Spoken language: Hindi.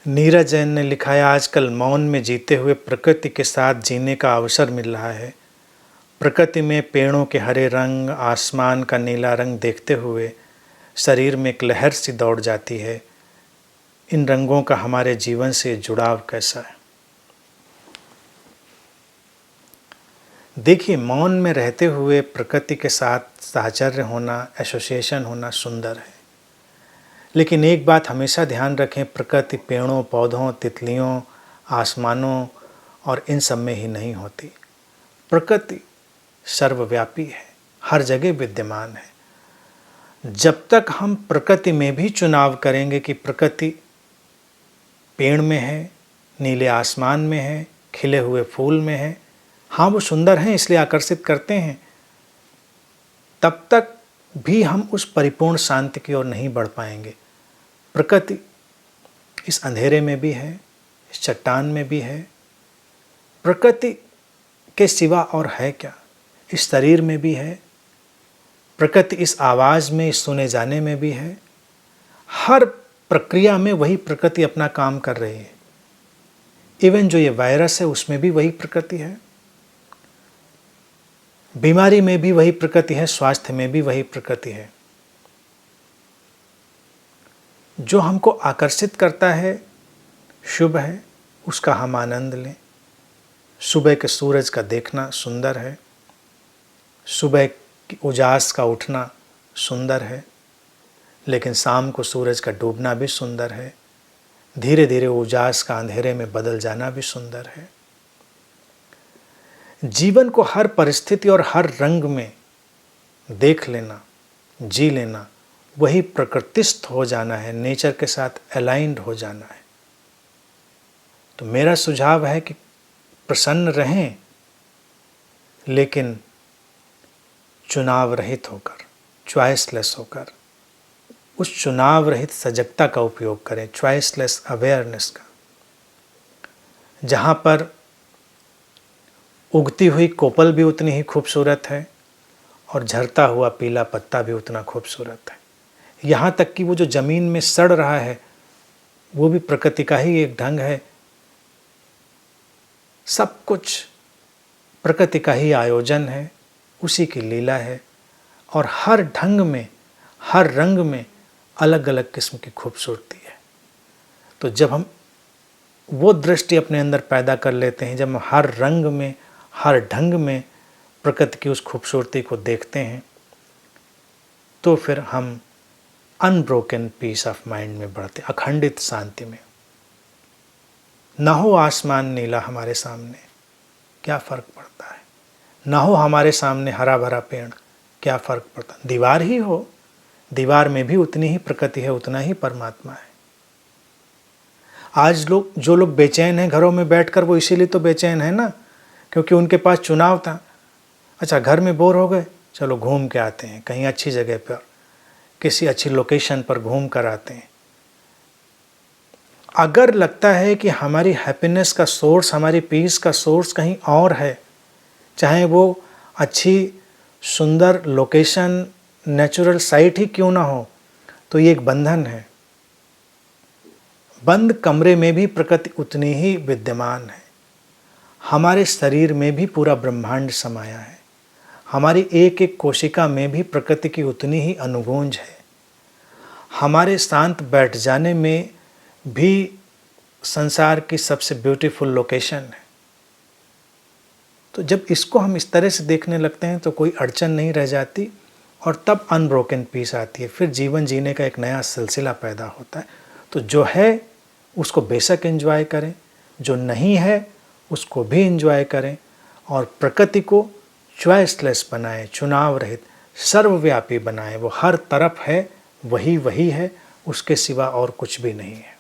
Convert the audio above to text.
नीरज जैन ने लिखा है, आजकल मौन में जीते हुए प्रकृति के साथ जीने का अवसर मिल रहा है। प्रकृति में पेड़ों के हरे रंग, आसमान का नीला रंग देखते हुए शरीर में एक लहर सी दौड़ जाती है। इन रंगों का हमारे जीवन से जुड़ाव कैसा है? देखिए, मौन में रहते हुए प्रकृति के साथ साहचर्य होना, एसोसिएशन होना सुंदर है। लेकिन एक बात हमेशा ध्यान रखें, प्रकृति पेड़ों, पौधों, तितलियों, आसमानों और इन सब में ही नहीं होती। प्रकृति सर्वव्यापी है, हर जगह विद्यमान है। जब तक हम प्रकृति में भी चुनाव करेंगे कि प्रकृति पेड़ में है, नीले आसमान में है, खिले हुए फूल में है, हाँ वो सुंदर हैं इसलिए आकर्षित करते हैं, तब तक भी हम उस परिपूर्ण शांति की ओर नहीं बढ़ पाएंगे। प्रकृति इस अंधेरे में भी है, इस चट्टान में भी है। प्रकृति के सिवा और है क्या? इस शरीर में भी है। प्रकृति इस आवाज़ में, इस सुने जाने में भी है। हर प्रक्रिया में वही प्रकृति अपना काम कर रही है। इवन जो ये वायरस है उसमें भी वही प्रकृति है, बीमारी में भी वही प्रकृति है, स्वास्थ्य में भी वही प्रकृति है। जो हमको आकर्षित करता है शुभ है, उसका हम आनंद लें। सुबह के सूरज का देखना सुंदर है, सुबह की उजास का उठना सुंदर है, लेकिन शाम को सूरज का डूबना भी सुंदर है। धीरे धीरे उजास का अंधेरे में बदल जाना भी सुंदर है। जीवन को हर परिस्थिति और हर रंग में देख लेना, जी लेना, वही प्रकृतिस्थ हो जाना है, नेचर के साथ अलाइंड हो जाना है। तो मेरा सुझाव है कि प्रसन्न रहें, लेकिन चुनाव रहित होकर, चॉइसलेस होकर, उस चुनाव रहित सजगता का उपयोग करें, चॉइसलेस अवेयरनेस का। जहाँ पर उगती हुई कोपल भी उतनी ही खूबसूरत है और झरता हुआ पीला पत्ता भी उतना खूबसूरत है। यहाँ तक कि वो जो ज़मीन में सड़ रहा है वो भी प्रकृति का ही एक ढंग है। सब कुछ प्रकृति का ही आयोजन है, उसी की लीला है। और हर ढंग में, हर रंग में अलग अलग किस्म की खूबसूरती है। तो जब हम वो दृष्टि अपने अंदर पैदा कर लेते हैं, जब हम हर रंग में, हर ढंग में प्रकृति की उस खूबसूरती को देखते हैं, तो फिर हम अनब्रोकन पीस ऑफ माइंड में बढ़ते, अखंडित शांति में। ना हो आसमान नीला हमारे सामने, क्या फ़र्क पड़ता है? ना हो हमारे सामने हरा भरा पेड़, क्या फ़र्क पड़ता है? दीवार ही हो, दीवार में भी उतनी ही प्रकृति है, उतना ही परमात्मा है। आज जो लोग बेचैन हैं घरों में बैठकर, वो इसीलिए तो बेचैन है ना, क्योंकि उनके पास चुनाव था। अच्छा, घर में बोर हो गए, चलो घूम के आते हैं कहीं अच्छी जगह पर, किसी अच्छी लोकेशन पर घूम कर आते हैं। अगर लगता है कि हमारी हैप्पीनेस का सोर्स, हमारी पीस का सोर्स कहीं और है, चाहे वो अच्छी सुंदर लोकेशन, नेचुरल साइट ही क्यों ना हो, तो ये एक बंधन है। बंद कमरे में भी प्रकृति उतनी ही विद्यमान है। हमारे शरीर में भी पूरा ब्रह्मांड समाया है। हमारी एक एक कोशिका में भी प्रकृति की उतनी ही अनुगूंज है। हमारे शांत बैठ जाने में भी संसार की सबसे ब्यूटीफुल लोकेशन है। तो जब इसको हम इस तरह से देखने लगते हैं तो कोई अड़चन नहीं रह जाती, और तब अनब्रोकन पीस आती है। फिर जीवन जीने का एक नया सिलसिला पैदा होता है। तो जो है उसको बेशक एंजॉय करें, जो नहीं है उसको भी एंजॉय करें, और प्रकृति को चॉइसलेस बनाएं, चुनाव रहित, सर्वव्यापी बनाएं। वो हर तरफ है, वही है, उसके सिवा और कुछ भी नहीं है।